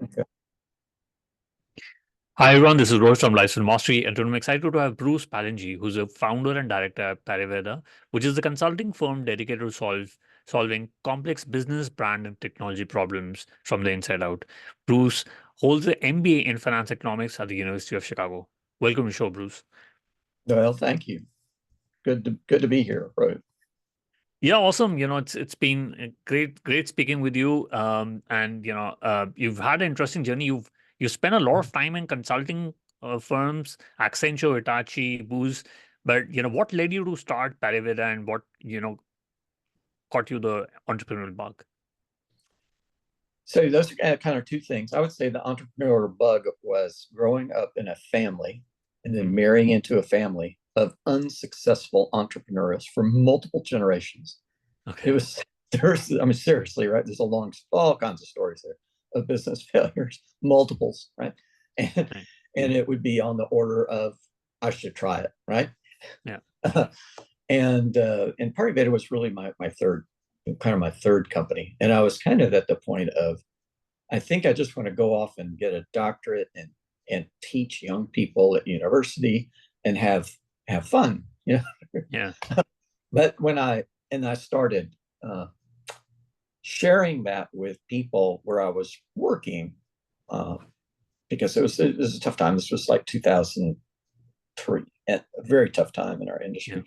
Okay. Hi everyone, this is Rohit from Lifestyle Mastery, and today I'm excited to have Bruce Ballengee, who's a founder and director at Pariveda, which is a consulting firm dedicated to solving complex business, brand, and technology problems from the inside out. Bruce holds an MBA in finance economics at the University of Chicago. Welcome to the show, Bruce. Well, thank you. Good to be here, Rohit. Yeah, awesome. It's been great speaking with you. And you've had an interesting journey. You spent a lot of time in consulting firms, Accenture, Hitachi, Booz. But what led you to start Pariveda, and what caught you the entrepreneurial bug? So those are kind of two things. I would say the entrepreneur bug was growing up in a family and then Mm, marrying into a family of unsuccessful entrepreneurs for multiple generations. It okay. was I mean, seriously, right? There's all kinds of stories there of business failures, multiples, right? And Right. and it would be on the order of I should try it, right? Yeah. And Pariveda was really my third, kind of my third company, and I was kind of at the point of I think I just want to go off and get a doctorate and teach young people at university and have fun, you know. Yeah. But I started sharing that with people where I was working, uh, because it was a tough time. This was like 2003, and a very tough time in our Yeah. industry,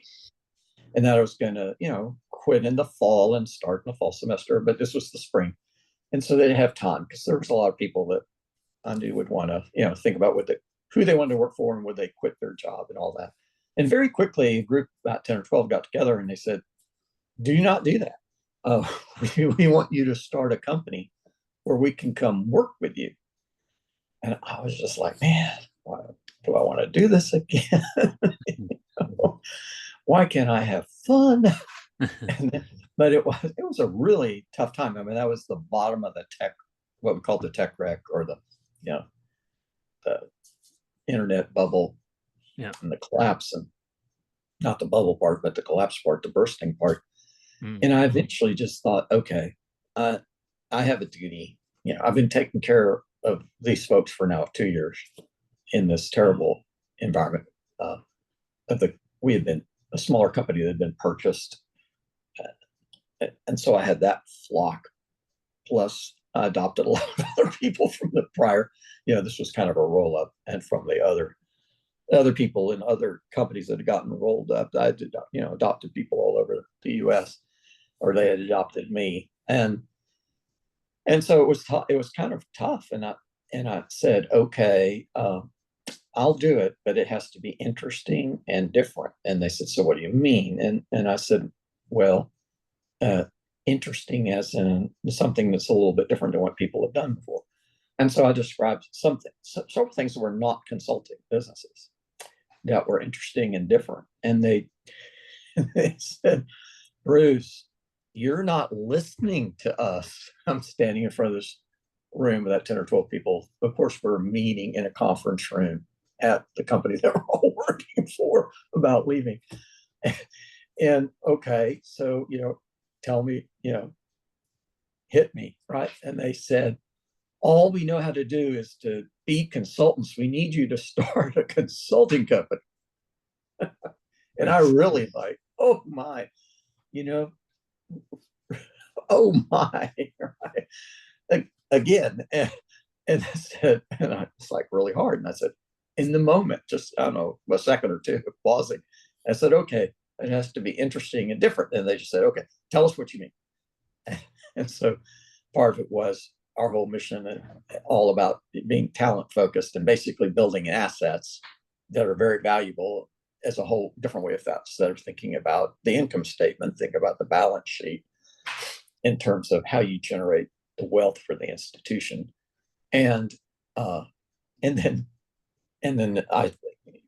and that I was going to, quit in the fall and start in the fall semester. But this was the spring, and so they didn't have time because there was a lot of people that I knew would want to, think about who they wanted to work for and would they quit their job and all that. And very quickly, a group about 10 or 12 got together and they said, "Do not do that. Uh, we want you to start a company where we can come work with you." And I was just like, man, why do I want to do this again? Why can't I have fun? And but it was a really tough time. I mean, that was the bottom of the tech, what we call the tech wreck, or you know the internet bubble Yeah. and the collapse, and not the bubble part, but the collapse part, the bursting part. Mm, And I eventually just thought, okay, uh, I have a duty. I've been taking care of these folks for now 2 years in this terrible environment. Uh, of the we had been a smaller company that had been purchased, and so I had that flock. Plus, I adopted a lot of other people from the prior. This was kind of a roll up, and from the other people in other companies that had gotten rolled up. I did, adopted people all over the U.S., or they had adopted me, and so it was kind of tough, and I said, okay, I'll do it, but it has to be interesting and different. And they said, so what do you mean? And I said, well, uh, interesting as in something that's a little bit different than what people have done before. And so I described several things that were not consulting businesses that were interesting and different. And they said, Bruce, you're not listening to us. I'm standing in front of this room with that 10 or 12 people. Of course, we're meeting in a conference room at the company that we're all working for about leaving. And okay, so, tell me, hit me, right? And they said, all we know how to do is to be consultants. We need you to start a consulting company. And I nice. really like, oh my, you know, oh my, right? Again. And I said, and I was like really hard. And I said, in the moment, just, I don't know, a second or two of pausing, I said, okay, it has to be interesting and different. And they just said, okay, tell us what you mean. And so part of it was our whole mission and all about being talent focused and basically building assets that are very valuable as a whole different way of that. Instead of thinking about the income statement, think about the balance sheet in terms of how you generate the wealth for the institution. And uh, and then I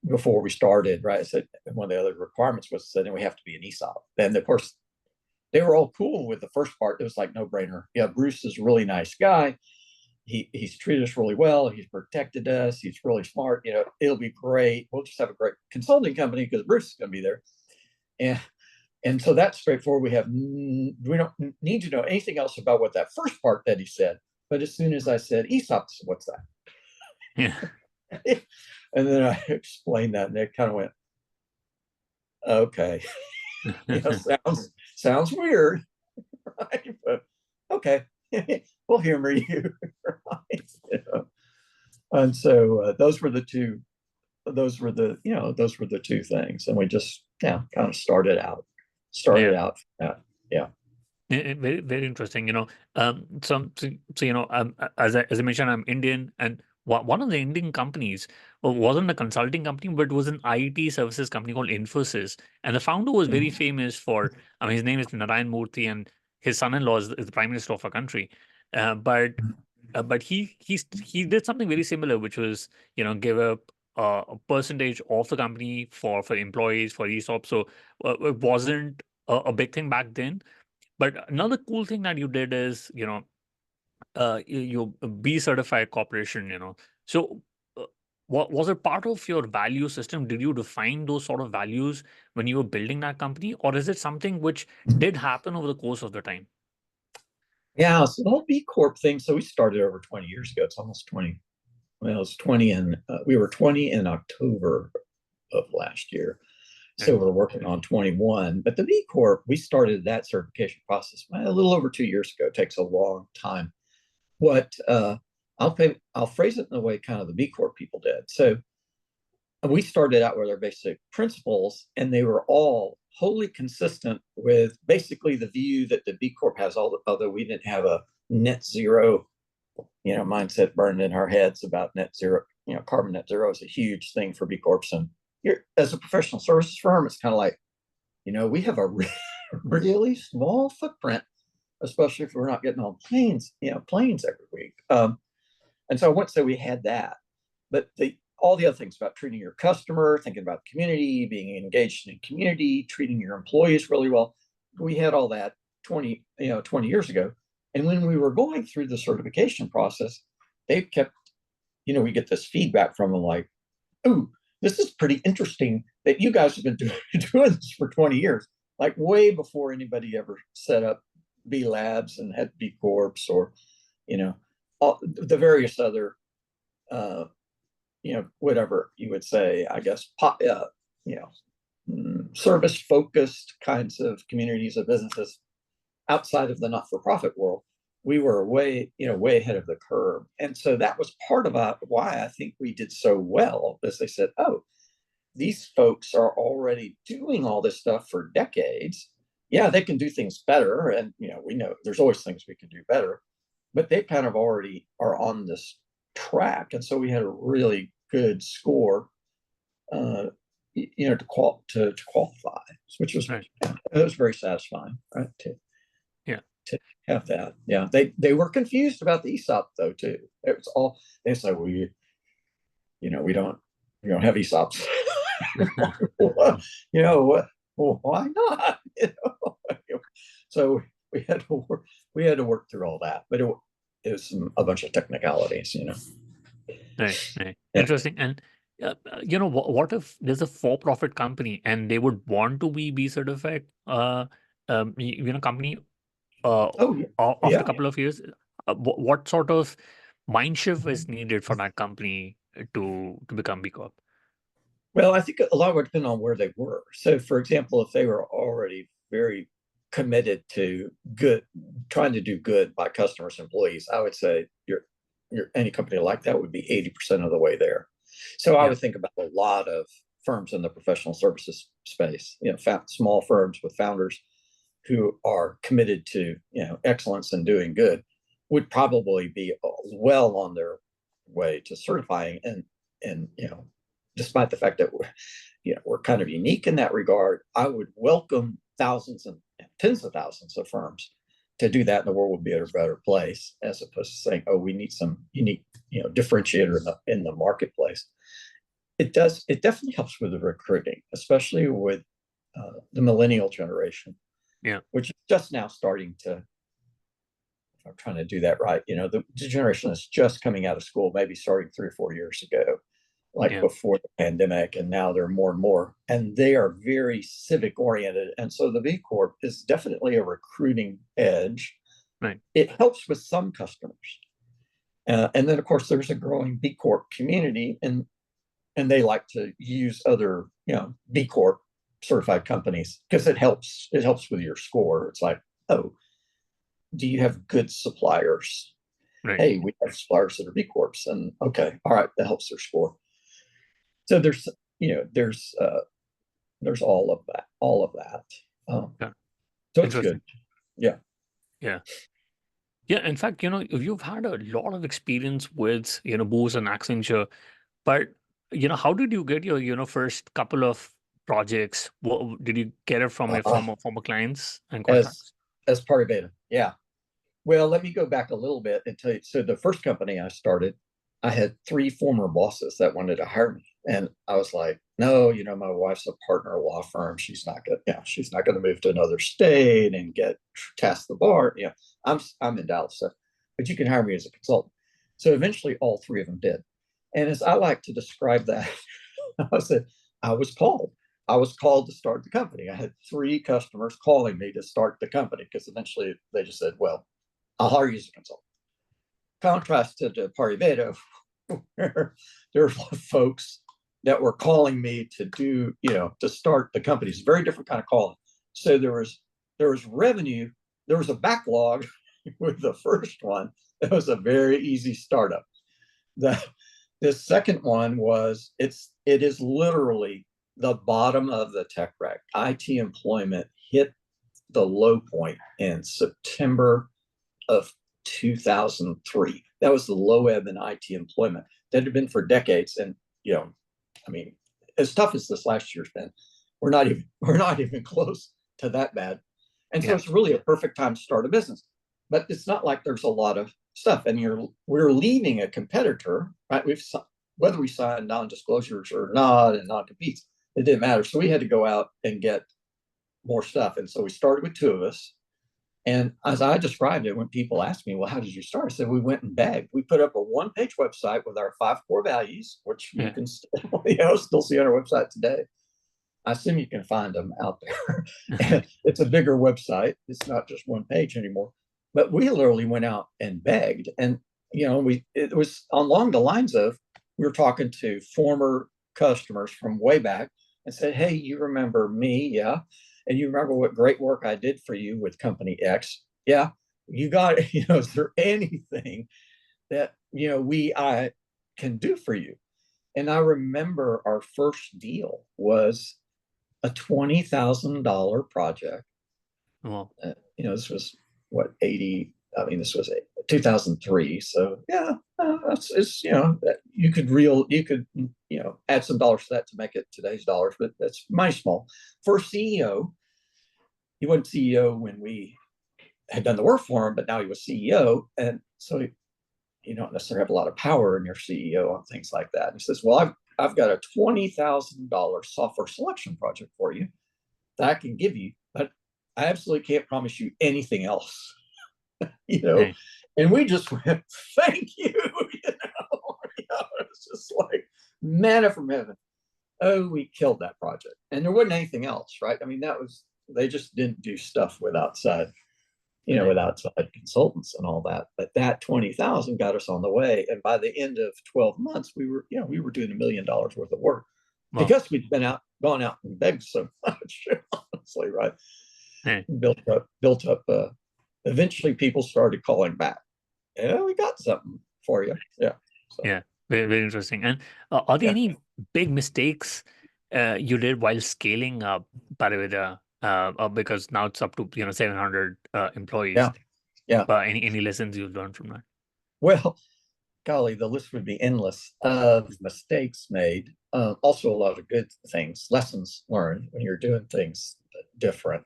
before we started, right, I said one of the other requirements was that we have to be an ESOP. And of course, they were all cool with the first part. It was like no brainer. Yeah, Bruce is a really nice guy. He's treated us really well. He's protected us. He's really smart. It'll be great. We'll just have a great consulting company because Bruce is going to be there. And and so that's straightforward. We don't need to know anything else about what that first part that he said. But as soon as I said ESOPs, what's that? Yeah. And then I explained that, and they kind of went, okay, sounds weird, right? But okay, we'll humor you, right? And so those were the two things, and we just kind of started Yeah. out. Yeah. Very, very interesting. As I mentioned, I'm Indian, and one of the Indian companies wasn't a consulting company, but was an IT services company called Infosys. And the founder was very Mhm. famous for, I mean, his name is Narayan Murthy, and his son-in-law is the prime minister of our country. But he did something very similar, which was give a percentage of the company for employees for ESOP. So it wasn't a big thing back then. But another cool thing that you did is, you B certified corporation, So, what was it part of your value system? Did you define those sort of values when you were building that company, or is it something which did happen over the course of the time? Yeah, so the whole B Corp thing. So we started over 20 years ago. It's almost 20. Well, it's 20, and we were 20 in October of last year. So Right. we're working on 21. But the B Corp, we started that certification process a little over 2 years ago. It takes a long time. What I'll phrase it in the way kind of the B Corp people did. So we started out with our basic principles, and they were all wholly consistent with basically the view that the B Corp has, although we didn't have a net zero, mindset burned in our heads about net zero. Carbon net zero is a huge thing for B Corps. And as a professional services firm, it's kind of like, we have a really small footprint, especially if we're not getting on planes every week. And so I wouldn't say we had that, but all the other things about treating your customer, thinking about the community, being engaged in community, treating your employees really well. We had all that 20 years ago. And when we were going through the certification process, they kept, we get this feedback from them like, oh, this is pretty interesting that you guys have been doing this for 20 years, like way before anybody ever set up B Labs and had B Corps or, all the various other whatever you would say, I guess, service focused kinds of communities of businesses outside of the not for profit world. We were way ahead of the curve. And so that was part of why I think we did so well, as they said, oh, these folks are already doing all this stuff for decades. Yeah, they can do things better. And, we know there's always things we can do better, but they kind of already are on this track. And so we had a really good score, to qualify, which was, Right. it was very satisfying, right? Yeah. To have that. Yeah. They were confused about the ESOP though, too. It was all, they said, well, we don't have ESOPs. Well, well, why not? So we had to work through all that, but it was a bunch of technicalities. Right. Right. Yeah. Interesting. And what if there's a for-profit company and they would want to be B certified, company, Oh yeah. after a Yeah. couple of years? What sort of mind shift is needed for that company to become B Corp? Well, I think a lot would depend on where they were. So, for example, if they were already very committed to trying to do good by customers, employees, I would say any company like that would be 80% of the way there. So I Yeah. would think about a lot of firms in the professional services space, small firms with founders who are committed to, excellence and doing good would probably be well on their way to certifying. And despite the fact that we're kind of unique in that regard, I would welcome thousands and tens of thousands of firms to do that, and the world would be a better place, as opposed to saying, oh, we need some unique differentiator in the marketplace. It definitely helps with the recruiting, especially with the millennial generation, Yeah. which is just now starting to, if I'm trying to do that right, the generation that's just coming out of school, maybe starting 3 or 4 years ago, like Yeah. before the pandemic, and now they're more and more, and they are very civic oriented. And so the B Corp is definitely a recruiting edge. Right. It helps with some customers. And then, of course, there's a growing B Corp community, and they like to use other, B Corp certified companies because it helps. It helps with your score. It's like, oh, do you have good suppliers? Right. Hey, we have suppliers that are B Corps, and okay, all right, that helps their score. So there's, there's all of that. Yeah. So it's good. Interesting. Yeah. Yeah. Yeah. In fact, you've had a lot of experience with, Booz and Accenture, but, how did you get your, first couple of projects? What did you get it from a Uh, former clients and as contracts? as Pariveda. Yeah. Well, let me go back a little bit and tell you. So the first company I started, I had three former bosses that wanted to hire me, and I was like, no, my wife's a partner at a law firm. She's not going to move to another state and get tasked the bar. I'm in Dallas, but you can hire me as a consultant. So eventually, all three of them did. And as I like to describe that, I said, I was called. I was called to start the company. I had three customers calling me to start the company because eventually they just said, well, I'll hire you as a consultant. Contrast to the Pariveda, where there were folks that were calling me to do, to start the company. It's a very different kind of calling. So there was revenue, there was a backlog with the first one. It was a very easy startup. The second one it is literally the bottom of the tech wreck. IT employment hit the low point in September of 2003. That was the low ebb in IT employment that had been for decades. And, I mean, as tough as this last year's been, we're not even close to that bad. And so Yeah. it's really a perfect time to start a business. But it's not like there's a lot of stuff, and we're leaving a competitor, right? Whether we signed non-disclosures or not and non-competes, it didn't matter. So we had to go out and get more stuff. And so we started with two of us. And as I described it, when people ask me, well, how did you start? I said, we went and begged. We put up a one-page website with our 5 core values, which you Yeah. can still see on our website today. I assume you can find them out there. And it's a bigger website. It's not just one page anymore. But we literally went out and begged. And, it was along the lines of, we were talking to former customers from way back and said, hey, you remember me? Yeah. And you remember what great work I did for you with company X? Yeah. You got it. Is there anything that, I can do for you? And I remember our first deal was a $20,000 project. Well, This was what, 80, I mean, this was 2003. So yeah, it's, you could, add some dollars to that to make it today's dollars, but that's mighty small. First CEO, he wasn't CEO when we had done the work for him, but now he was CEO. And so you don't necessarily have a lot of power in your CEO on things like that. And he says, well, I've got a $20,000 software selection project for you that I can give you, but I absolutely can't promise you anything else. hey. And we just went, thank you. It's just like manna from heaven. Oh, we killed that project. And there wasn't anything else, right? I mean, they just didn't do stuff with outside consultants and all that. But that 20,000 got us on the way. And by the end of 12 months, we were doing $1 million worth of work Well, because we'd gone out and begged so much, honestly, right? hey. Built up. Eventually, people started calling back. Yeah, we got something for you. Yeah. So. Yeah. Very, very interesting. And are there Yeah. any big mistakes you did while scaling up Pariveda? Because now it's up to 700 employees. Yeah. Yeah. But any lessons you've learned from that? Well, golly, the list would be endless of mistakes made. Also, a lot of good things, lessons learned when you're doing things different.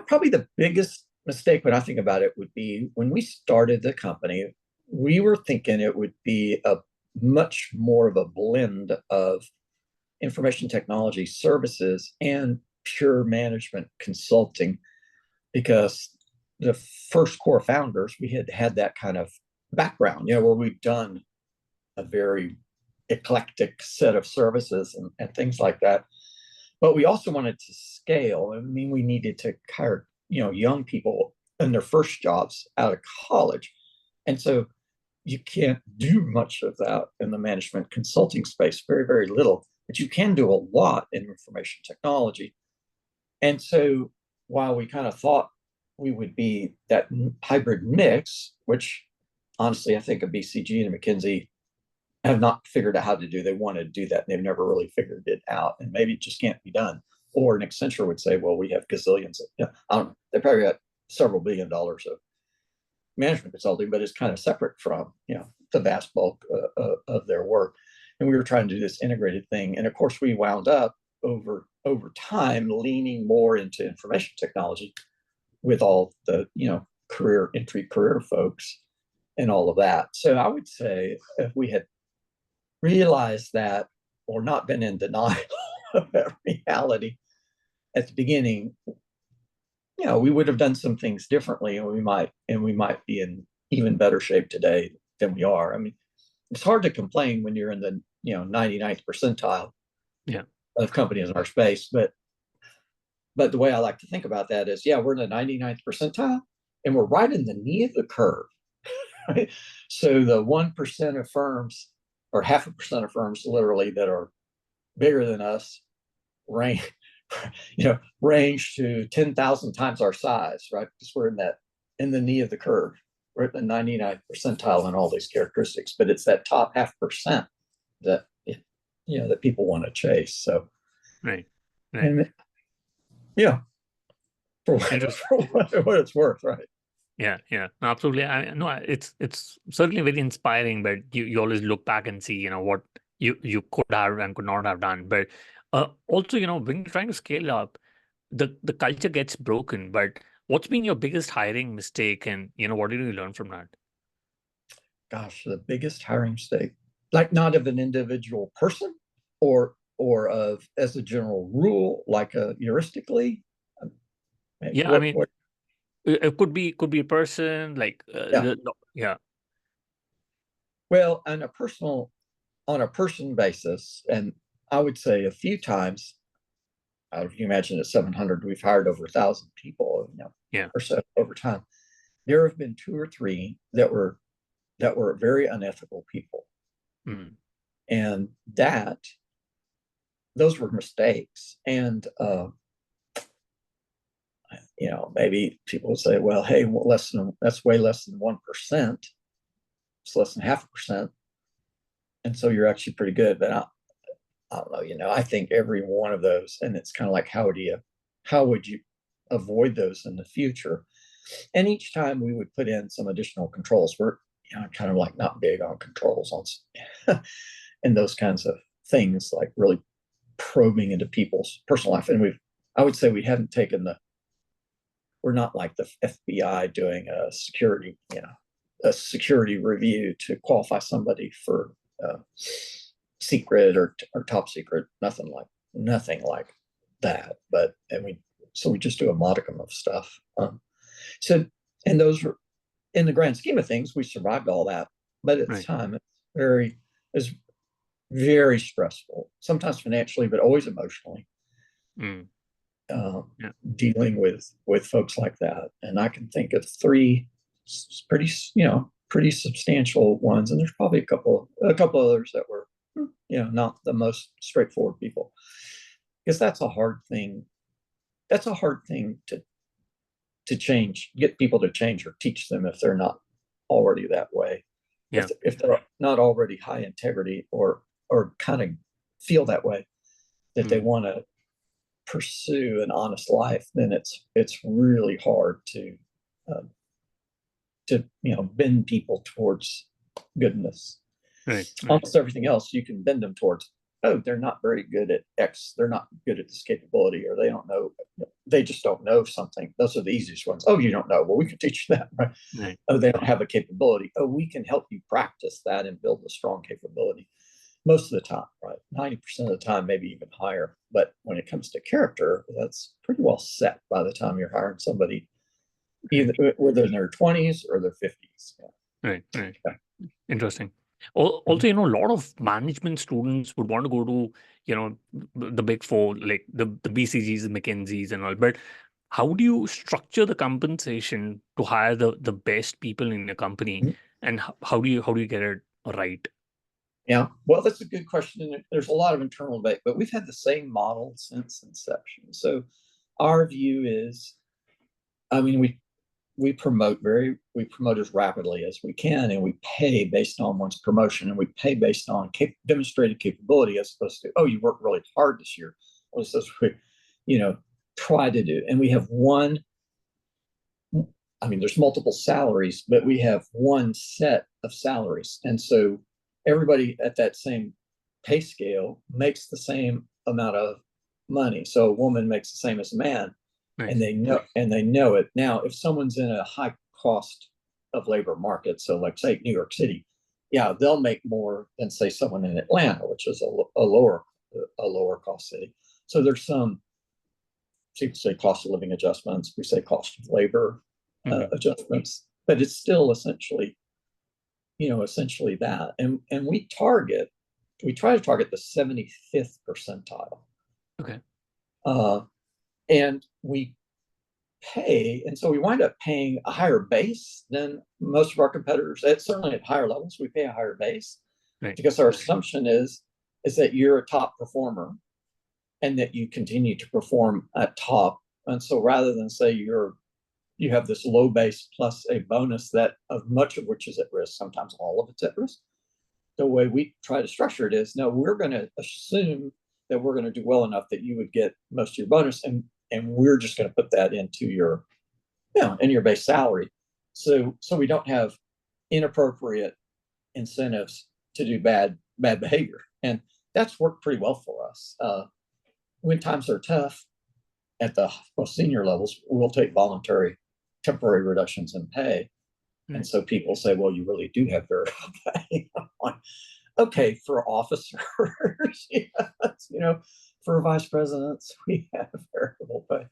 Probably the biggest mistake when I think about it would be when we started the company, we were thinking it would be a much more of a blend of information technology services and pure management consulting, because the first core founders, we had that kind of background, where we've done a very eclectic set of services and things like that. But we also wanted to scale. I mean, we needed to hire, young people in their first jobs out of college. And so, you can't do much of that in the management consulting space, very, very little, but you can do a lot in information technology. And so while we kind of thought we would be that hybrid mix, which honestly, I think a BCG and a McKinsey have not figured out how to do. They want to do that, and they've never really figured it out, and maybe it just can't be done. Or an Accenture would say, well, we have gazillions of, I don't know, they probably got several $billion of management consulting, but it's kind of separate from, the vast bulk of their work. And we were trying to do this integrated thing. And of course, we wound up over time leaning more into information technology with all the, career folks and all of that. So I would say if we had realized that or not been in denial of that reality at the beginning, we would have done some things differently, and we might be in even better shape today than we are. I mean, it's hard to complain when you're in the 99th percentile of companies in our space, but the way I like to think about that is, we're in the 99th percentile, and we're right in the knee of the curve. Right? So the 1% of firms, or 0.5% of firms, literally, that are bigger than us, range to 10,000 times our size, right? Because we're in the knee of the curve. We're at the 99th percentile in all these characteristics, but it's that top 0.5% that that people want to chase. So, right. And for what it's worth, right? Yeah, no, absolutely. It's certainly very inspiring, but you always look back and see, what you could have and could not have done. But also, when you're trying to scale up, the culture gets broken. But what's been your biggest hiring mistake, and what did you learn from that? Gosh, the biggest hiring mistake, like not of an individual person, or of as a general rule, like heuristically. Yeah, I mean, it could be a person, like Well, on a person basis, and I would say a few times, if you imagine at 700, we've hired over 1,000 people, or so over time. There have been 2 or 3 that were very unethical people, and those were mistakes. And maybe people would say, well, hey, that's way less than 1%. It's less than 0.5%, and so you're actually pretty good. But I don't know. I think every one of those, and it's kind of like, how would you avoid those in the future? And each time we would put in some additional controls. We're kind of like not big on controls on and those kinds of things, like really probing into people's personal life. And I would say we haven't taken we're not like the FBI doing a security review to qualify somebody for secret or top secret. Nothing like that. But we just do a modicum of stuff. And those were, in the grand scheme of things, we survived all that. But at the time, it's very stressful. Sometimes financially, but always emotionally. Dealing with folks like that. And I can think of 3 pretty substantial ones, and there's probably a couple others that were not the most straightforward people, because that's a hard thing to change, get people to change or teach them if they're not already that way. If they're not already high integrity or kind of feel that way, that they want to pursue an honest life, then it's really hard to bend people towards goodness. Right. Almost everything else you can bend them towards, they're not very good at X, they're not good at this capability, or they just don't know something. Those are the easiest ones. You don't know, well, we can teach you that, right? They don't have a capability, we can help you practice that and build a strong capability. Most of the time, right? 90% of the time, maybe even higher. But when it comes to character, that's pretty well set by the time you're hiring somebody, either whether in their 20s or their 50s. Right. Interesting. Also, a lot of management students would want to go to, the big 4, like the BCGs, the McKinseys and all. But how do you structure the compensation to hire the best people in the company? and how do you get it right? Yeah, well, that's a good question. And there's a lot of internal debate, but we've had the same model since inception. So our view is, I mean, we promote as rapidly as we can, and we pay based on one's promotion, and we pay based on demonstrated capability, as opposed to, oh, you worked really hard this year. Well, this is what we try to do. And we have one, I mean, there's multiple salaries, but we have one set of salaries. And so everybody at that same pay scale makes the same amount of money. So a woman makes the same as a man, Nice. and they know it. Now, if someone's in a high cost of labor market, so like say New York City, yeah, they'll make more than say someone in Atlanta, which is a lower cost city. So there's some, people say cost of living adjustments, we say cost of labor adjustments, but it's still essentially that. And we try to target the 75th percentile. Okay. And we pay, and so we wind up paying a higher base than most of our competitors. Certainly at higher levels, we pay a higher base, Right. because our assumption is that you're a top performer and that you continue to perform at top. And so rather than say you have this low base plus a bonus that of much of which is at risk, sometimes all of it's at risk, the way we try to structure it is, no, we're going to assume that we're going to do well enough that you would get most of your bonus, and we're just going to put that into your in your base salary, so we don't have inappropriate incentives to do bad behavior. And that's worked pretty well for us. When times are tough at the most senior levels, we'll take voluntary temporary reductions in pay. And so people say, well, you really do have variable pay. Okay, for officers, yes, for vice presidents, we have variable pay.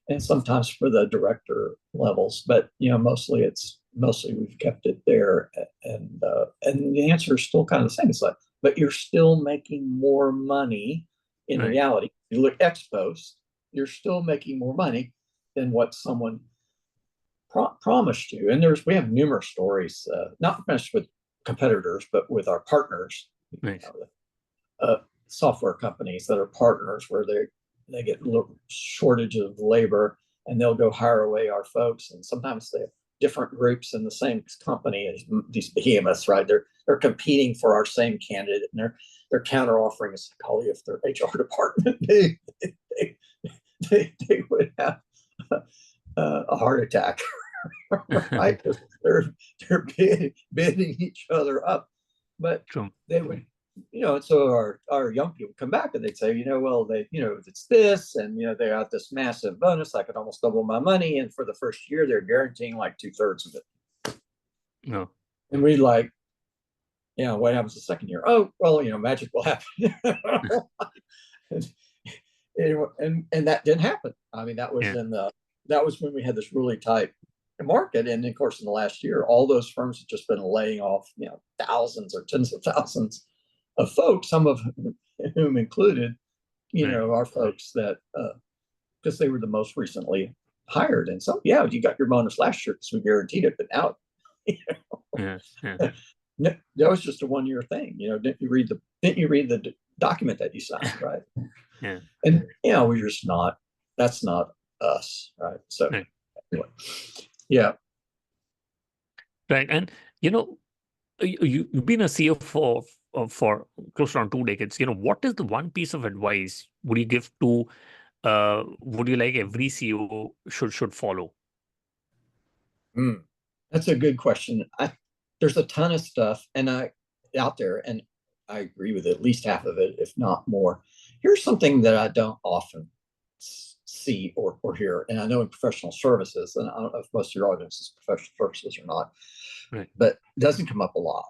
And sometimes for the director levels, but mostly we've kept it there. And the answer is still kind of the same. It's like, but you're still making more money in reality. You look ex post, you're still making more money than what someone promised you. And we have numerous stories, not just with competitors, but with our partners, software companies that are partners, where they get shortage of labor, and they'll go hire away our folks. And sometimes they have different groups in the same company as these behemoths, right? They're competing for our same candidate, and they're counter offering us. Call if their HR department, they would have a heart attack, right? They're bidding each other up, but they would, so our young people come back and they'd say, well, it's this, and they got this massive bonus. I could almost double my money, and for the first year, they're guaranteeing like 2/3 of it. No, and we like, what happens the second year? Oh, well, magic will happen. and that didn't happen. I mean, that was when we had this really tight market. And of course, in the last year, all those firms have just been laying off, thousands or tens of thousands of folks, some of whom included, our folks that, because they were the most recently hired. And so, you got your bonus last year because we guaranteed it, but now, that was just a 1-year thing. Didn't you read the document that you signed, right? Yeah. And we're just not. That's not us, right? So anyway, yeah. Right. And you've been a CEO for close to around 2 decades. What is the one piece of advice would you give to would you like every CEO should follow? That's a good question. There's a ton of stuff out there, and I agree with at least half of it, if not more. Here's something that I don't often see or hear, and I know in professional services, and I don't know if most of your audience is professional services or not, but it doesn't come up a lot.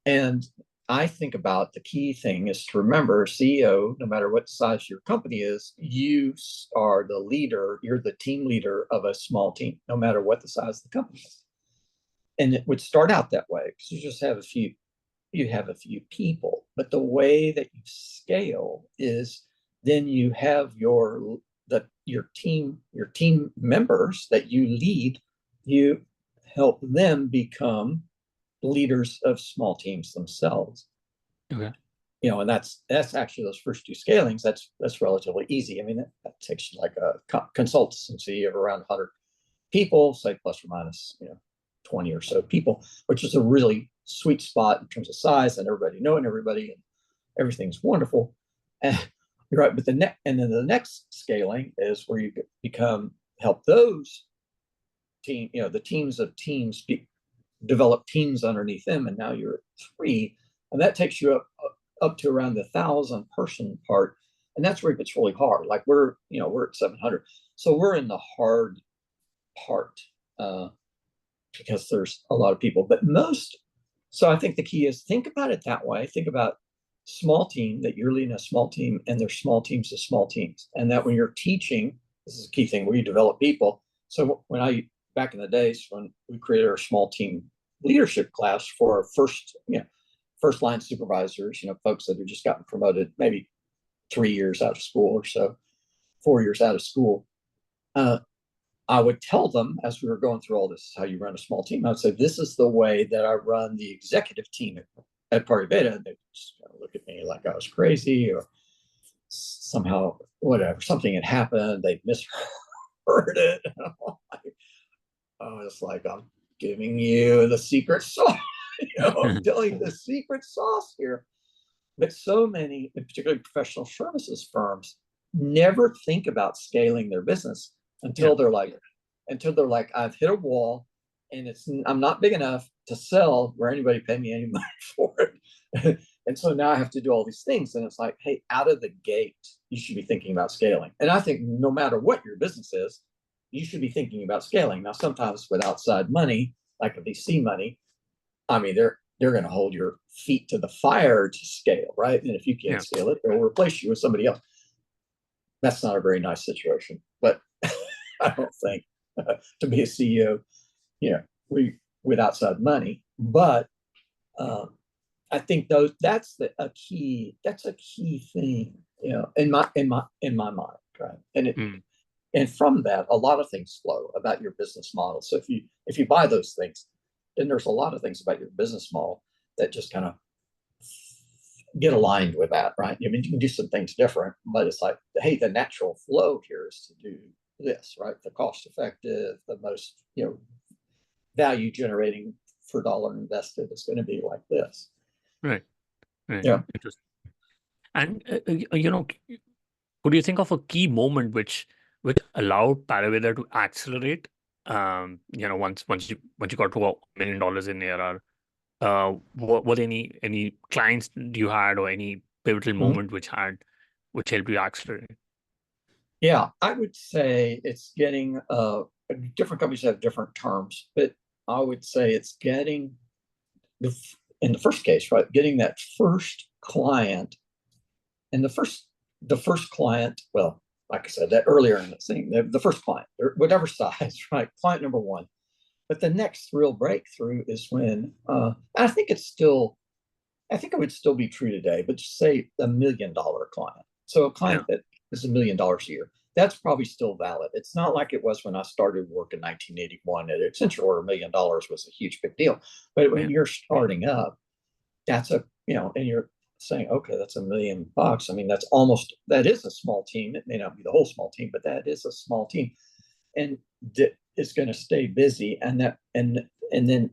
And I think about the key thing is to remember, CEO, no matter what size your company is, you are the leader, you're the team leader of a small team, no matter what the size of the company is. And it would start out that way because you just have a few people. But the way that you scale is then you have your team members that you lead, you help them become leaders of small teams themselves. Okay. And that's actually those first two scalings. That's relatively easy. I mean, that takes like a consultancy of around 100 people, say plus or minus 20 or so people, which is a really sweet spot in terms of size and everybody knowing everybody and everything's wonderful. And you're right, but then the next scaling is where you help those the teams of teams develop teams underneath them, and now you're at 3, and that takes you up to around the 1,000-person part, and that's where it gets really hard. Like we're at 700, so we're in the hard part because there's a lot of people. But so I think the key is think about it that way. Think about small team, that you're leading a small team, and there's small teams of small teams, and that when you're teaching, this is a key thing where you develop people. So back in the days when we created our small team leadership class for our first line supervisors, folks that had just gotten promoted, maybe 3 years out of school or so, 4 years out of school, I would tell them as we were going through all this, how you run a small team. I would say, this is the way that I run the executive team at Pariveda. And they just look at me like I was crazy, or somehow, whatever, something had happened. They misheard it. It's like, I'm giving you the secret sauce. I'm telling you the secret sauce here. But so many, in particularly professional services firms, never think about scaling their business until they're like, I've hit a wall, and I'm not big enough to sell where anybody pay me any money for it. And so now I have to do all these things. And it's like, hey, out of the gate, you should be thinking about scaling. And I think no matter what your business is, you should be thinking about scaling. Now, sometimes with outside money, like a VC money, I mean, they're going to hold your feet to the fire to scale, right? And if you can't scale it, they'll replace you with somebody else. That's not a very nice situation, but I don't think to be a CEO, with outside money. But I think that's a key thing, in my mind, right? And from that, a lot of things flow about your business model. So if you buy those things, then there's a lot of things about your business model that just kind of get aligned with that, right? I mean, you can do some things different, but it's like, hey, the natural flow here is to do this, right? The cost effective, the most, value generating per dollar invested is going to be like this. Right. Yeah. Interesting. And could you think of a key moment which allowed Pariveda to accelerate? Once you got to $1 million in ARR, what any clients you had, or any pivotal moment which helped you accelerate? Yeah, I would say it's getting different companies have different terms, but I would say it's getting in the first case, right? Getting that first client, and the first client, well, like I said, that earlier in the thing, the first client, or whatever size, right? Client number one. But the next real breakthrough is when I think it would still be true today, but just say $1 million client. So a client that is $1 million a year, that's probably still valid. It's not like it was when I started work in 1981 at Accenture, where $1 million was a huge big deal. But when you're starting up, that's and you're saying, okay, that's $1 million. I mean, that is a small team. It may not be the whole small team, but that is a small team, and it's going to stay busy. And then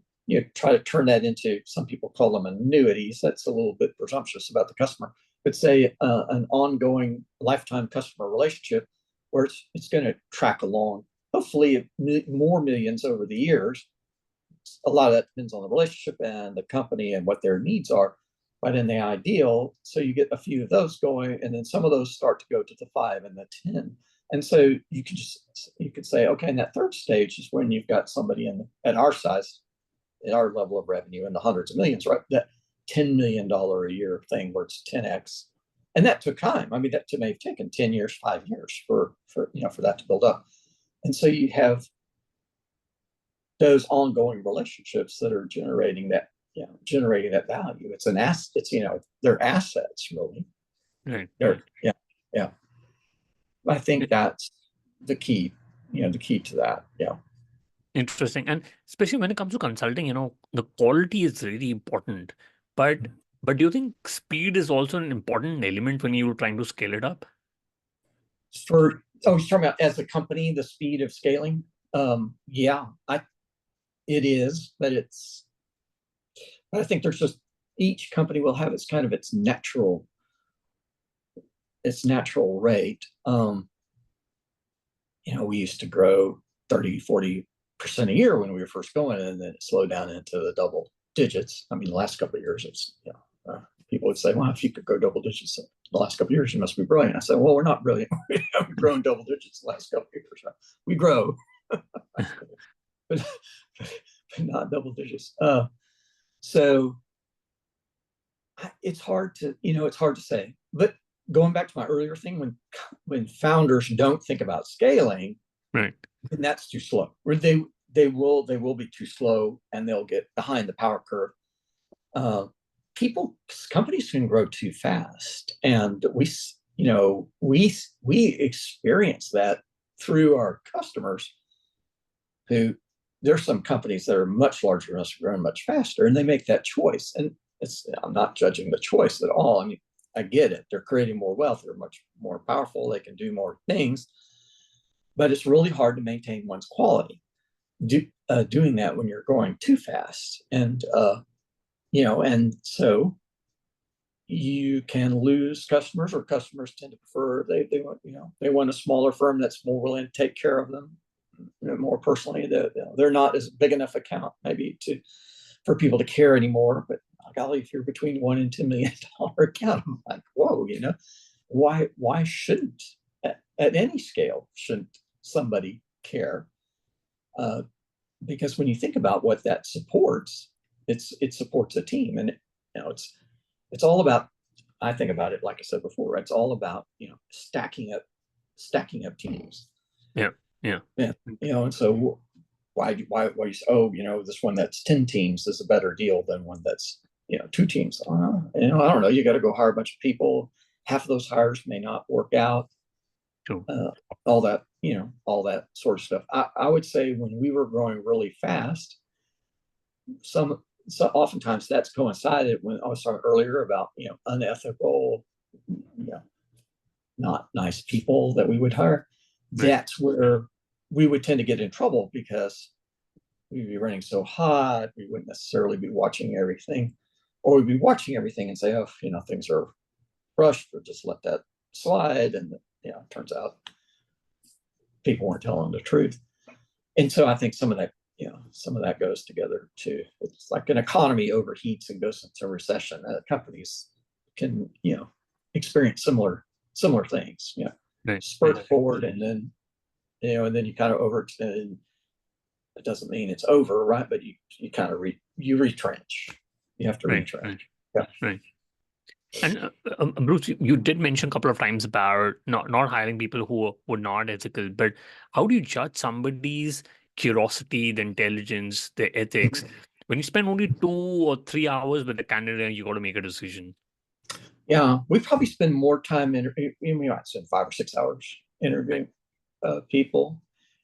try to turn that into, some people call them annuities. That's a little bit presumptuous about the customer, but say an ongoing lifetime customer relationship where it's going to track along, hopefully more millions over the years. A lot of that depends on the relationship and the company and what their needs are. But in the ideal, so you get a few of those going, and then some of those start to go to the 5 and the 10. And so you could say, okay, in that third stage is when you've got somebody at our size, at our level of revenue, in the hundreds of millions, right? That $10 million a year thing where it's 10x. And that took time. I mean, that may have taken 10 years, 5 years for that to build up. And so you have those ongoing relationships that are generating that value. It's an asset. It's, they're assets, really. Right. Yeah. I think that's the key, the key to that. Yeah. Interesting. And especially when it comes to consulting, the quality is really important. But do you think speed is also an important element when you're trying to scale it up? For you're talking about as a company, the speed of scaling. Yeah, it is, but I think there's just each company will have its kind of its natural rate. We used to grow 30-40% a year when we were first going, and then it slowed down into the double digits. I mean, the last couple of years, people would say, well, if you could go double digits the last couple of years, you must be brilliant. I said, well, we're not brilliant. We haven't grown double digits the last couple of years. We grow, but not double digits. So it's hard to say. But going back to my earlier thing, when founders don't think about scaling, right, then that's too slow. Or they will be too slow, and they'll get behind the power curve. Companies can grow too fast, and we experience that through our customers. There's some companies that are much larger than us, growing much faster, and they make that choice. And I'm not judging the choice at all. I mean, I get it. They're creating more wealth. They're much more powerful. They can do more things, but it's really hard to maintain one's quality doing that when you're going too fast. And and so you can lose customers, or customers tend to prefer they want a smaller firm that's more willing to take care of them more personally. They're not as big enough account maybe for people to care anymore. But golly, if you're between $1 and $10 million account, I'm like, whoa, why shouldn't at any scale shouldn't somebody care? Because when you think about what that supports, it supports a team, and it's all about. I think about it like I said before. It's all about stacking up teams. Yeah, yeah. And so why you say, this one that's 10 teams is a better deal than one that's 2 teams? I don't know. You got to go hire a bunch of people. Half of those hires may not work out. True. All that sort of stuff. I would say when we were growing really fast, so oftentimes that's coincided when I was talking earlier about unethical, not nice people that we would hire. Right. That's where we would tend to get in trouble, because we'd be running so hot, we wouldn't necessarily be watching everything, or we'd be watching everything and say, oh, things are rushed, or just let that slide. And it turns out people weren't telling the truth. And so I think some of that goes together too. It's like an economy overheats and goes into recession. Companies can, experience similar things. Right. Spurt forward, and then, and then you kind of overextend. It doesn't mean it's over, right? But you kind of retrench. You have to retrench. Right. Yeah. Right. And Bruce, you did mention a couple of times about not hiring people who were not ethical, but how do you judge somebody's curiosity, the intelligence, the ethics? When you spend only 2 or 3 hours with the candidate, you got to make a decision. Yeah, we probably spend more time we might spend 5 or 6 hours interviewing people.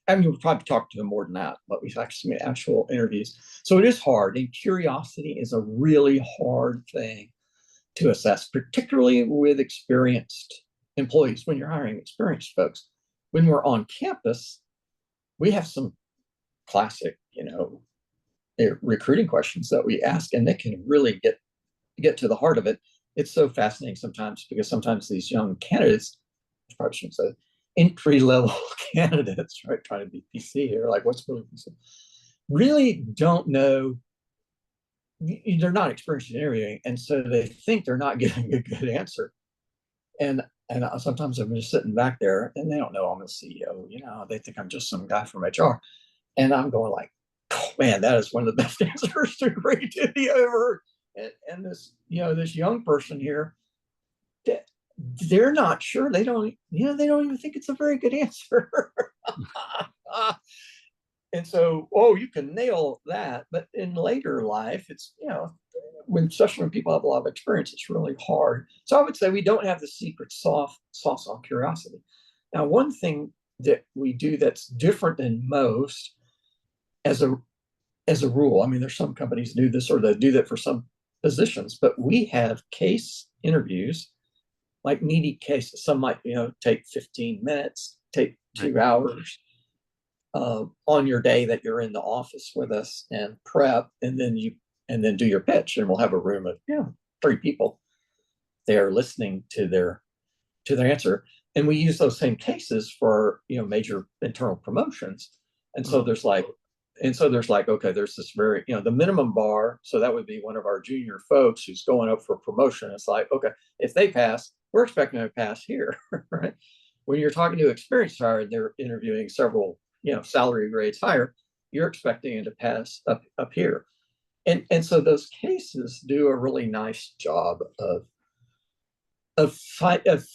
I mean, we'll probably talk to them more than that, but we've actually made actual interviews. So it is hard, and curiosity is a really hard thing to assess, particularly with experienced employees. When you're hiring experienced folks, when we're on campus, we have some classic, recruiting questions that we ask, and they can really get to the heart of it. It's so fascinating sometimes, because sometimes these young candidates, I probably shouldn't say entry-level candidates, right, trying to be PC here, like, what's really PC, really don't know. They're not experienced in interviewing, and so they think they're not getting a good answer. And sometimes I'm just sitting back there, and they don't know I'm a CEO. They think I'm just some guy from HR, and I'm going like, oh, man, that is one of the best answers to creativity I ever heard. And this, this young person here, they're not sure. They don't even think it's a very good answer. And so, you can nail that, but in later life, it's, especially when people have a lot of experience, it's really hard. So I would say we don't have the secret sauce on curiosity. Now, one thing that we do that's different than most as a rule. I mean, there's some companies do this or they do that for some positions, but we have case interviews, like meaty cases. Some might, take 15 minutes, take 2 hours on your day that you're in the office with us and prep, and then do your pitch, and we'll have a room of 3 people there listening to their answer. And we use those same cases for major internal promotions. And so there's like, okay, there's this very, the minimum bar. So that would be one of our junior folks who's going up for promotion. It's like, okay, if they pass, we're expecting them to pass here, right? When you're talking to experienced hire, they're interviewing several, salary grades higher. You're expecting them to pass up here. And so those cases do a really nice job of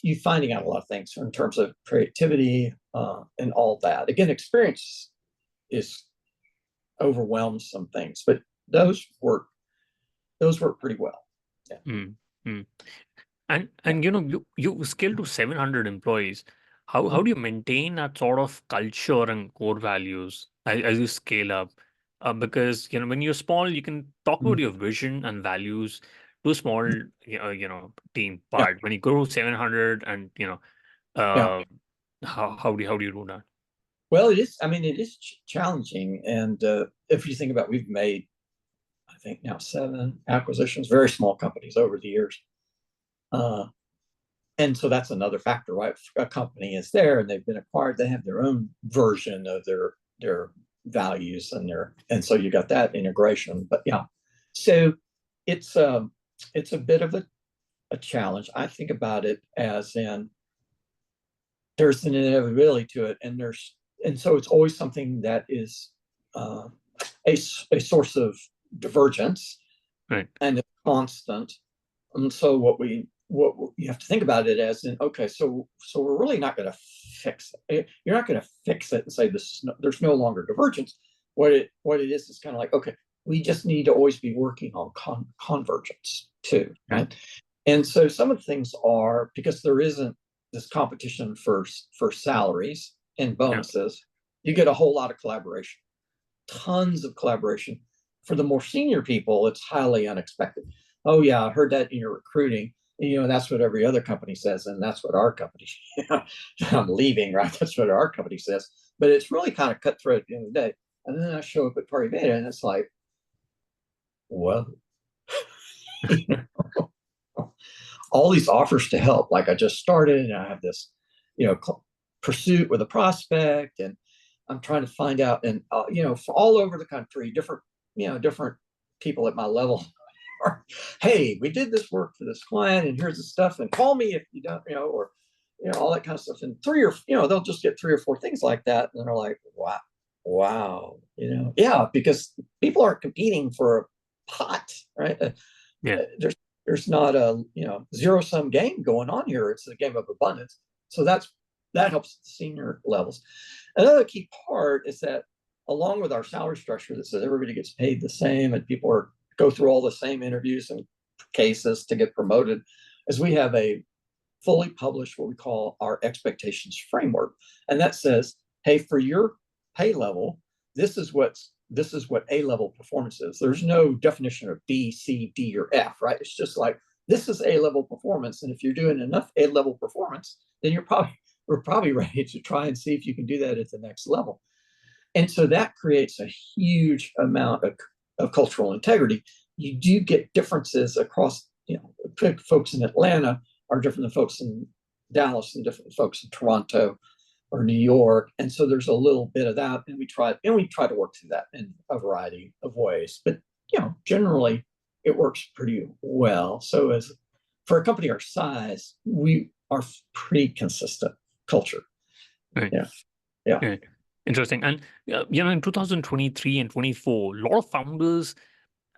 you finding out a lot of things in terms of creativity and all that. Again, experience is overwhelms some things, but those work pretty well. Yeah. Mm-hmm. And you scale to 700 employees. How do you maintain that sort of culture and core values as you scale up? Because when you're small, you can talk about your vision and values to a small team. Yeah. But when you grow 700 and Yeah. how do you do that? Well, it is. I mean, it is challenging, and if you think about, we've made, I think now 7 acquisitions, very small companies over the years. And so that's another factor, right? A company is there and they've been acquired, they have their own version of their values and so you got that integration. But yeah, so it's a bit of a challenge. I think about it as in there's an inevitability to it, and so it's always something that is a source of divergence, Right. and it's constant. And so what you have to think about it as in, okay, so we're really not going to fix it. You're not going to fix it and say there's no longer divergence. What it is kind of like, okay, we just need to always be working on convergence too, right? And so some of the things are, because there isn't this competition for salaries and bonuses, you get a whole lot of collaboration, tons of collaboration. For the more senior people, it's highly unexpected. Oh yeah, I heard that in your recruiting. And, that's what every other company says, and that's what our company. I'm leaving, right? That's what our company says. But it's really kind of cutthroat at the end of the day. And then I show up at Pariveda, and it's like, well, all these offers to help. Like I just started, and I have this, pursuit with a prospect, and I'm trying to find out, and for all over the country, different people at my level. Hey, we did this work for this client, and here's the stuff, and call me if you don't, or all that kind of stuff. And they'll just get 3 or 4 things like that, and they're like, wow, yeah, because people aren't competing for a pot, right? Yeah. There's not a zero-sum game going on here. It's a game of abundance. So that helps the senior levels. Another key part is that, along with our salary structure that says everybody gets paid the same and people go through all the same interviews and cases to get promoted, as we have a fully published, what we call our expectations framework. And that says, hey, for your pay level, this is what A-level performance is. There's no definition of B, C, D, or F, right? It's just like, this is A-level performance. And if you're doing enough A-level performance, then we're probably ready to try and see if you can do that at the next level. And so that creates a huge amount of cultural integrity. You do get differences across, folks in Atlanta are different than folks in Dallas and different than folks in Toronto or New York. And so there's a little bit of that. And we try to work through that in a variety of ways. But, generally it works pretty well. So for a company our size, we are pretty consistent culture. Right. Yeah. Right. Interesting. And in 2023 and 24, a lot of founders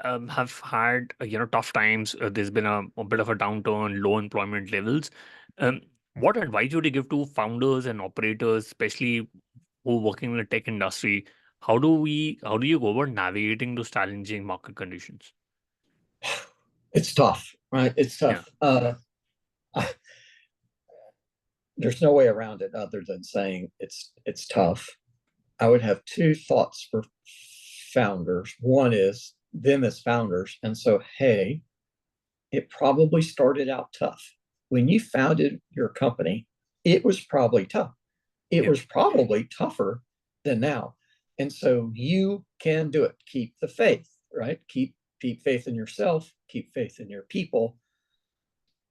have had tough times. There's been a bit of a downturn, low employment levels. What advice would you give to founders and operators, especially who are working in the tech industry? How do you go about navigating those challenging market conditions? It's tough, right? It's tough. There's no way around it other than saying it's tough. I would have 2 thoughts for founders. One is them as founders. And so, hey, it probably started out tough. When you founded your company, it was probably tough. It was probably tougher than now. And so you can do it. Keep the faith, right? Keep faith in yourself, keep faith in your people,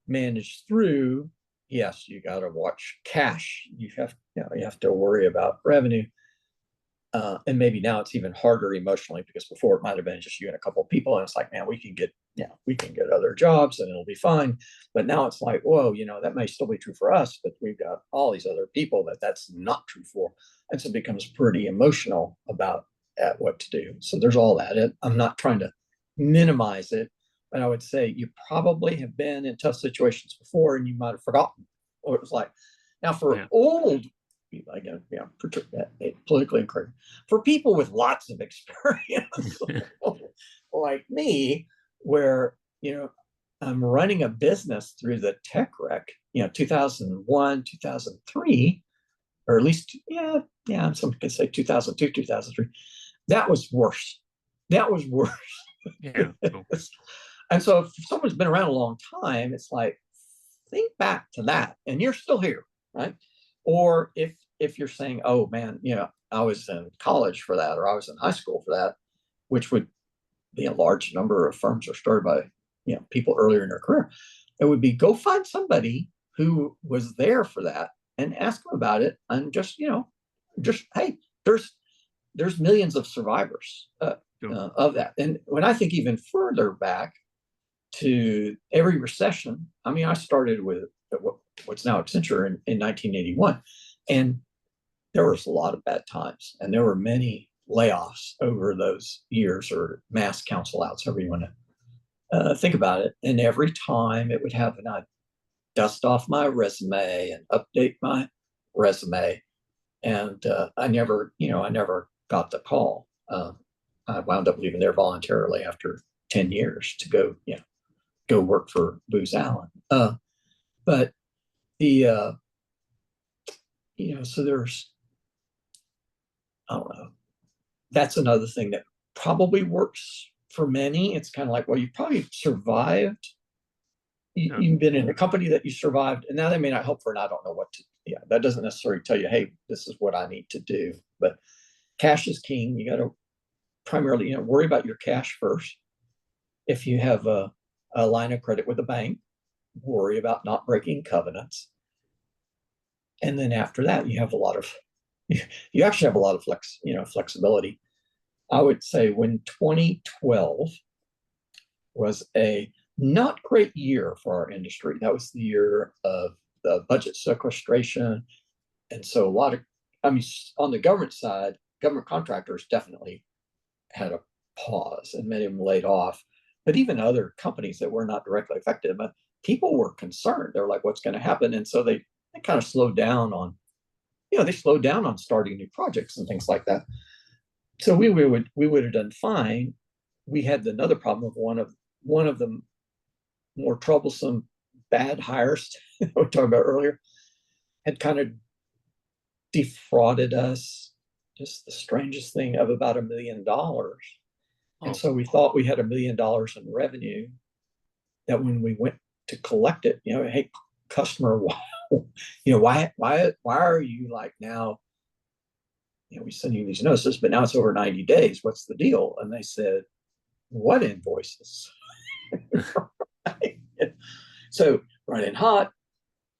manage through. Yes, you got to watch cash. You have to worry about revenue. And maybe now it's even harder emotionally, because before it might have been just you and a couple of people, and it's like, man, we can get other jobs and it'll be fine. But now it's like, whoa, that may still be true for us, but we've got all these other people that's not true for, and so it becomes pretty emotional about what to do. So there's all that. I'm not trying to minimize it, but I would say you probably have been in tough situations before and you might have forgotten what it was like. Now, for old people, again, politically incorrect, for people with lots of experience, like me, where I'm running a business through the tech wreck, 2001, 2003, or at least, some could say 2002, 2003. That was worse. Yeah. And so if someone's been around a long time, it's like, think back to that and you're still here, right? Or if you're saying, oh man, I was in college for that, or I was in high school for that, which would be a large number of firms are started by people earlier in their career. It would be, go find somebody who was there for that and ask them about it, and just hey, there's millions of survivors of that. And when I think even further back to every recession, I mean, I started with what's now Accenture in 1981, and there was a lot of bad times, and there were many layoffs over those years, or mass council outs, however you want to think about it. And every time it would happen, I'd dust off my resume and update my resume, and I never got the call. I wound up leaving there voluntarily after 10 years to go work for Booz Allen. But the so there's, I don't know. That's another thing that probably works for many. It's kind of like, well, you probably survived. You've been in a company that you survived, and now they may not help for, and I don't know what to. Yeah, that doesn't necessarily tell you, hey, this is what I need to do. But cash is king. You got to primarily, worry about your cash first. If you have a line of credit with a bank, worry about not breaking covenants. And then after that, you actually have a lot of flexibility. I would say when 2012 was a not great year for our industry. That was the year of the budget sequestration. And so on the government side, government contractors definitely had a pause, and many of them laid off. But even other companies that were not directly affected, but people were concerned. They're like, what's going to happen? And so they kind of slowed down on, starting new projects and things like that. So we would have done fine. We had another problem of one of the more troublesome bad hires we talked about earlier had kind of defrauded us, just the strangest thing, of about $1 million. And so we thought we had $1 million in revenue, that when we went to collect it, hey, customer, why are you like now, we send you these notices, but now it's over 90 days. What's the deal? And they said, what invoices? So running hot,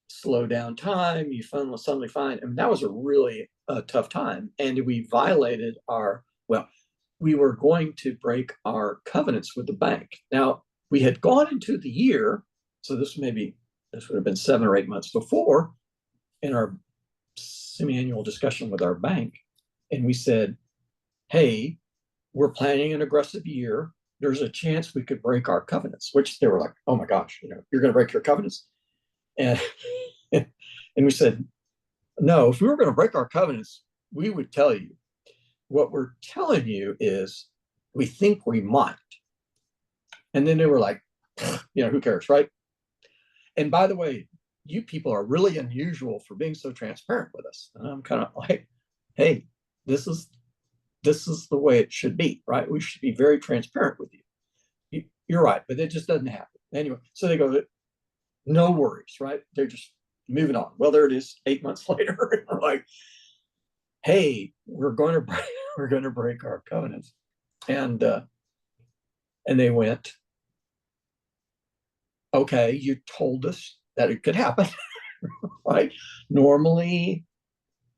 slow down time, you suddenly find, I mean, that was a really tough time. And we violated we were going to break our covenants with the bank. Now, we had gone into the year, so this would have been 7 or 8 months before, in our semi-annual discussion with our bank. And we said, hey, we're planning an aggressive year. There's a chance we could break our covenants, which they were like, oh my gosh, you're going to break your covenants? And, and we said, no, if we were going to break our covenants, we would tell you. What we're telling you is we think we might. And then they were like, who cares, right? And by the way, you people are really unusual for being so transparent with us. And I'm kind of like, hey, this is this is the way it should be, right? We should be very transparent with you. You're right, but it just doesn't happen. Anyway, so they go, no worries, right? They're just moving on. Well, there it is, 8 months later. We're like, hey, we're going to break our covenants. And they went, okay, you told us that it could happen, right? Normally,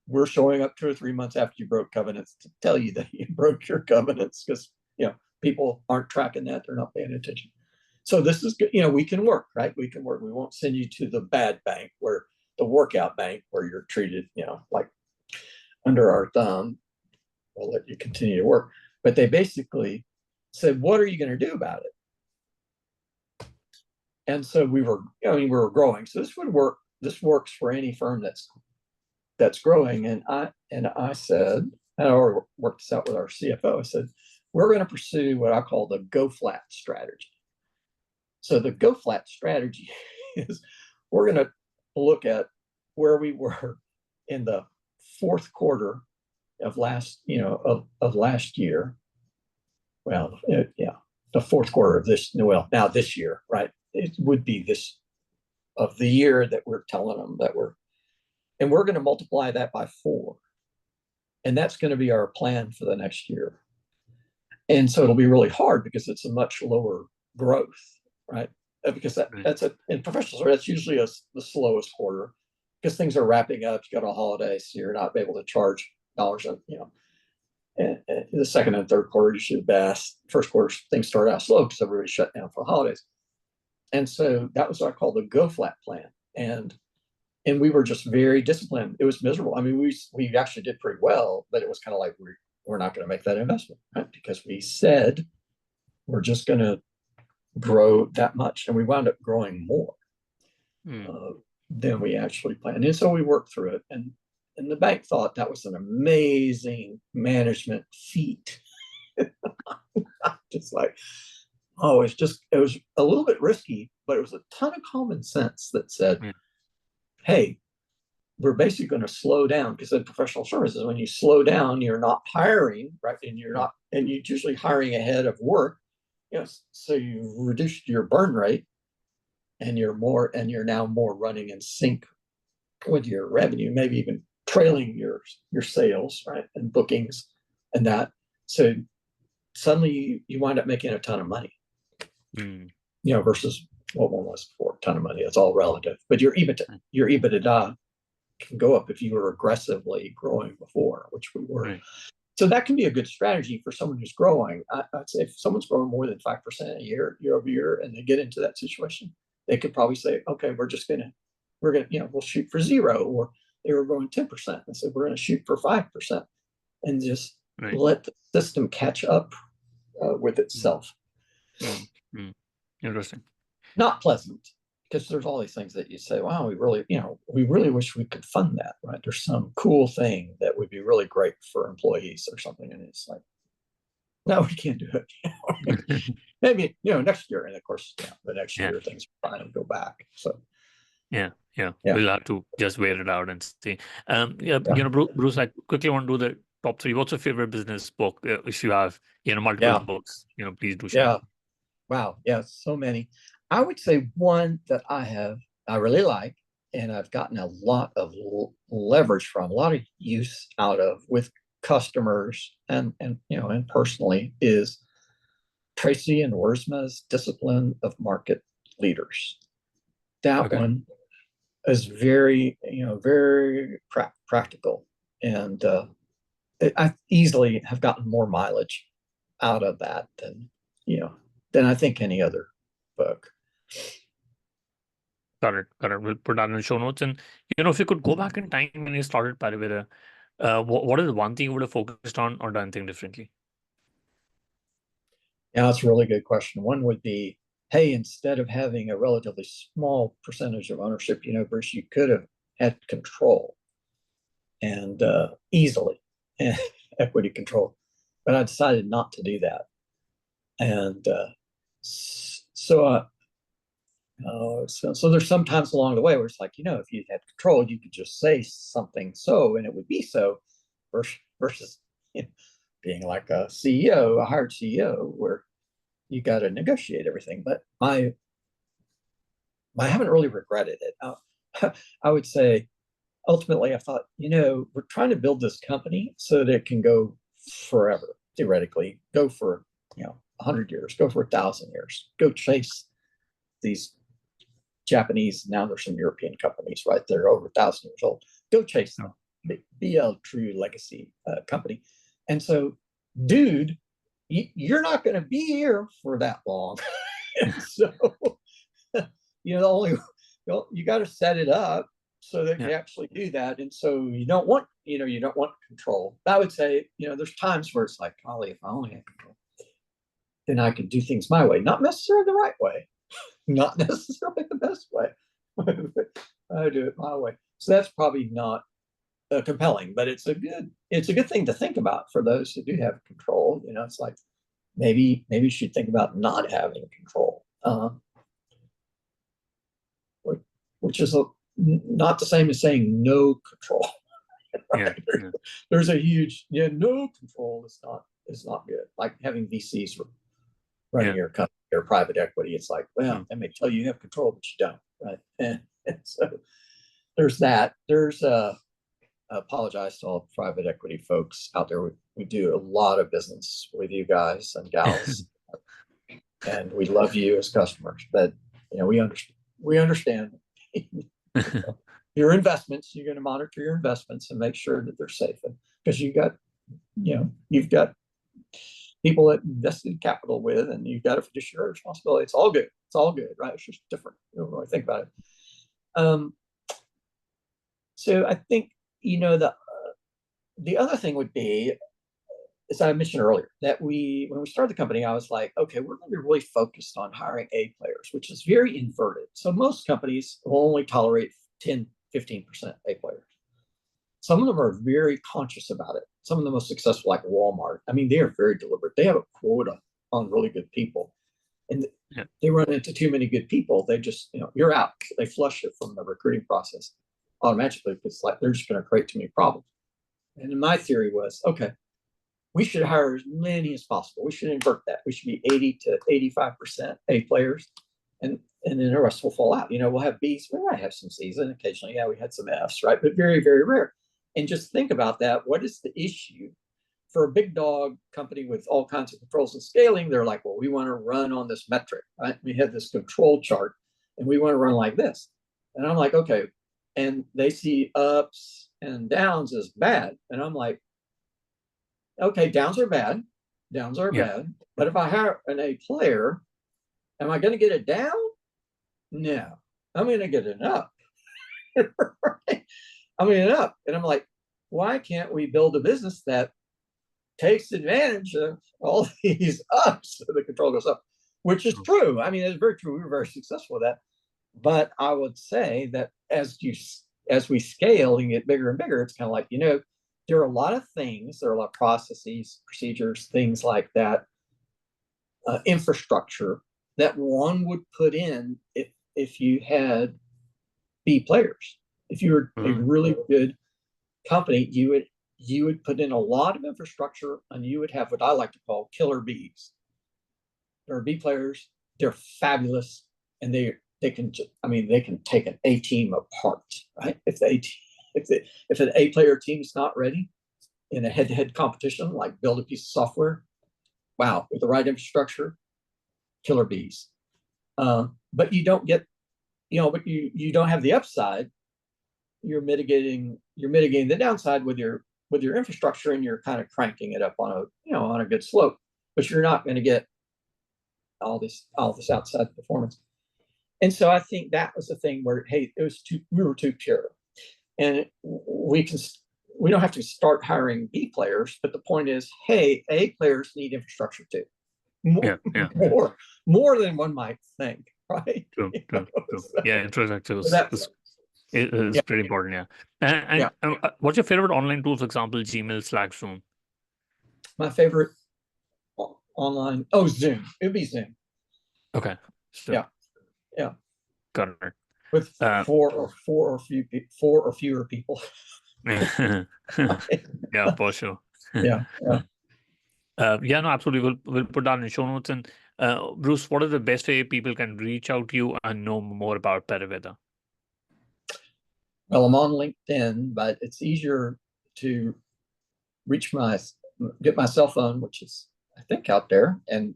we're showing up 2 or 3 months after you broke covenants to tell you that you broke your covenants because, people aren't tracking that. They're not paying attention. So this is good. We can work, right? We can work. We won't send you to the bad bank where the workout bank where you're treated, like under our thumb. We'll let you continue to work. But they basically said, what are you going to do about it? And so we were growing. So this would work. This works for any firm that's growing. And I said, I already worked this out with our CFO. I said, we're going to pursue what I call the go flat strategy. So the go flat strategy is we're going to look at where we were in the fourth quarter of last year. Well, the fourth quarter of now this year, right? It would be this of the year that we're telling them and we're going to multiply that by 4. And that's going to be our plan for the next year. And so it'll be really hard because it's a much lower growth, right? Because that's in professional service, that's usually the slowest quarter because things are wrapping up. You got a holiday, so you're not able to charge dollars. And the second and third quarter usually the best. First quarter things start out slow because everybody shut down for the holidays. And so that was what I call the go flat plan. And we were just very disciplined. It was miserable. I mean, we actually did pretty well, but it was kind of like we're not going to make that investment, right? Because we said we're just going to grow that much, and we wound up growing more than we actually planned. And so we worked through it, and the bank thought that was an amazing management feat. Just like, it was a little bit risky, but it was a ton of common sense that said, hey, we're basically going to slow down because in professional services, when you slow down, you're not hiring, right? And you're usually hiring ahead of work. So you reduced your burn rate and you're now more running in sync with your revenue, maybe even trailing your sales, right? And bookings and that. So suddenly you wind up making a ton of money, versus what one was before. A ton of money. It's all relative, but your EBITDA can go up if you were aggressively growing before, which we were. Right. So that can be a good strategy for someone who's growing. I'd say if someone's growing more than 5% a year over year, and they get into that situation, they could probably say, okay, we'll shoot for 0, or they were growing 10%. And so we're going to shoot for 5% and just let the system catch up with itself. Interesting. Not pleasant, because there's all these things that you say, wow, we really wish we could fund that, right? There's some cool thing that would be really great for employees or something. And it's like, no, we can't do it. Maybe, next year. And of course, the next year things are fine and go back. So yeah. We'll have to just wait it out and see. Bruce, I quickly want to do the top 3. What's your favorite business book? If you have, multiple books, please do share. Yeah. Wow. Yeah. So many. I would say one that I really like, and I've gotten a lot of leverage from, a lot of use out of with customers and personally, is Tracy and Worsma's Discipline of Market Leaders. That one is very, very practical, and I easily have gotten more mileage out of that than I think any other book. Got it. We'll put that in the show notes. And, if you could go back in time when you started Pariveda, what is the one thing you would have focused on or done things differently? Yeah, that's a really good question. One would be, hey, instead of having a relatively small percentage of ownership, Bruce, you could have had control and easily equity control. But I decided not to do that. And so there's some times along the way where it's like, if you had control, you could just say something and it would be so, versus being like a CEO, a hired CEO, where you got to negotiate everything. But I haven't really regretted it. I would say ultimately I thought, we're trying to build this company so that it can go forever, theoretically, go for, 100 years, go for 1,000 years, go chase these Japanese, now there's some European companies, right? They're over 1,000 years old. Go chase them. Be a true legacy company. And so, dude, you're not going to be here for that long. So, you got to set it up so that you actually do that. And so you don't want control. I would say, there's times where it's like, golly, if I only had control, then I could do things my way, not necessarily the right way, not necessarily the best way. I do it my way. So that's probably not compelling, but it's a good thing to think about for those who do have control. It's like maybe you should think about not having control, which is not the same as saying no control. Right? There's a huge no control is not good. Like having VCs running your company or private equity. It's like, well, they may tell you have control, but you don't, right? And so there's that. There's apologize to all private equity folks out there. We do a lot of business with you guys and gals, and we love you as customers. But we understand your investments. You're going to monitor your investments and make sure that they're safe, because you've got people that invested capital with, and you've got a fiduciary responsibility. It's all good, right? It's just different. You don't really think about it. So I think, the other thing would be, as I mentioned earlier, that when we started the company, I was like, okay, we're going to be really focused on hiring A players, which is very inverted. So most companies will only tolerate 10, 15% A players. Some of them are very conscious about it. Some of the most successful, like Walmart, they are very deliberate. They have a quota on really good people. And they run into too many good people. They just, you're out. They flush it from the recruiting process automatically, because like they're just going to create too many problems. And my theory was, okay, we should hire as many as possible. We should invert that. We should be 80 to 85% A players, and then the rest will fall out. We'll have Bs. We might have some Cs, and occasionally, we had some Fs, right? But very, very rare. And just think about that. What is the issue for a big dog company with all kinds of controls and scaling? They're like, well, we want to run on this metric, right? We have this control chart, and we want to run like this. And I'm like, okay. And they see ups and downs as bad. And I'm like, okay, downs are bad. Bad. But if I hire an A player, am I going to get a down? No, I'm going to get an up. Right? I'm going to get an up. And I'm like, why can't we build a business that takes advantage of all these ups so the control goes up? Which is true. It's very true. We were very successful with that. But I would say that as we scale and get bigger and bigger, it's kind of like, there are a lot of things, there are a lot of processes, procedures, things like that, infrastructure that one would put in if you had B players. If you were a really good company, you would put in a lot of infrastructure, and you would have what I like to call killer Bs. There are B players, they're fabulous, and they can take an A team apart, right? If an A player team is not ready in a head-to-head competition, like build a piece of software, wow, with the right infrastructure, killer Bs. But you don't get, but you don't have the upside. You're mitigating the downside with your infrastructure, and you're kind of cranking it up on a good slope. But you're not going to get all this outside performance. And so I think that was the thing where, hey, we were too pure, and we don't have to start hiring B players. But the point is, hey, A players need infrastructure too, more than one might think, right? True. Yeah, infrastructure is pretty important. Yeah. And what's your favorite online tool? For example, Gmail, Slack, Zoom. My favorite online, Zoom. It'd be Zoom. Okay. So, yeah. Got it. With four or fewer people. Yeah, for sure. Yeah. Yeah, no, absolutely. We'll put that in the show notes. And Bruce, what is the best way people can reach out to you and know more about Pariveda? Well, I'm on LinkedIn, but it's easier to reach get my cell phone, which is I think out there, and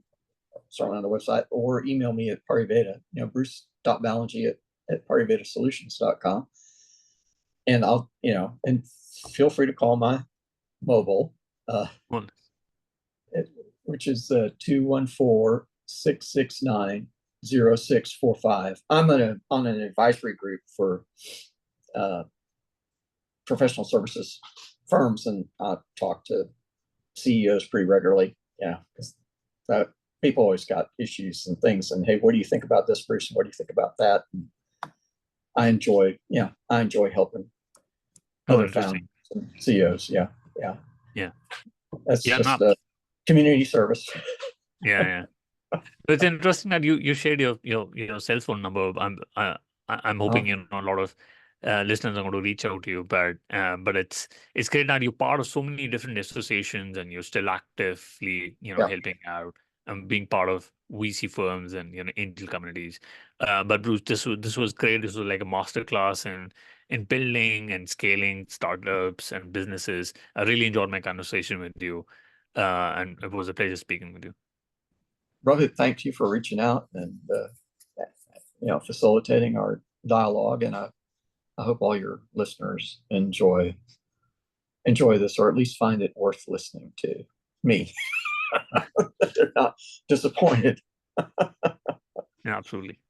certainly on the website, or email me at Pariveda, Bruce.Ballengee at ParivedaSolutions.com. And and feel free to call my mobile, Well, which is 214-669-0645. I'm on an advisory group for professional services firms, and I talk to CEOs pretty regularly. Yeah, because people always got issues and things. And hey, what do you think about this, Bruce? And what do you think about that? And I enjoy helping oh, other founders interesting. and CEOs. Yeah, yeah. Yeah. That's Yeah, no, just a community service. yeah, yeah. It's interesting that you shared your cell phone number. I'm hoping a lot of listeners are going to reach out to you, but it's great that you're part of so many different associations and you're still actively Yeah, helping out and being part of VC firms and angel communities. But Bruce, this was great. This was like a masterclass in building and scaling startups and businesses. I really enjoyed my conversation with you, and it was a pleasure speaking with you. Rohit, thank you for reaching out and facilitating our dialogue. And I hope all your listeners enjoy this, or at least find it worth listening to me. They're not disappointed. Yeah, absolutely.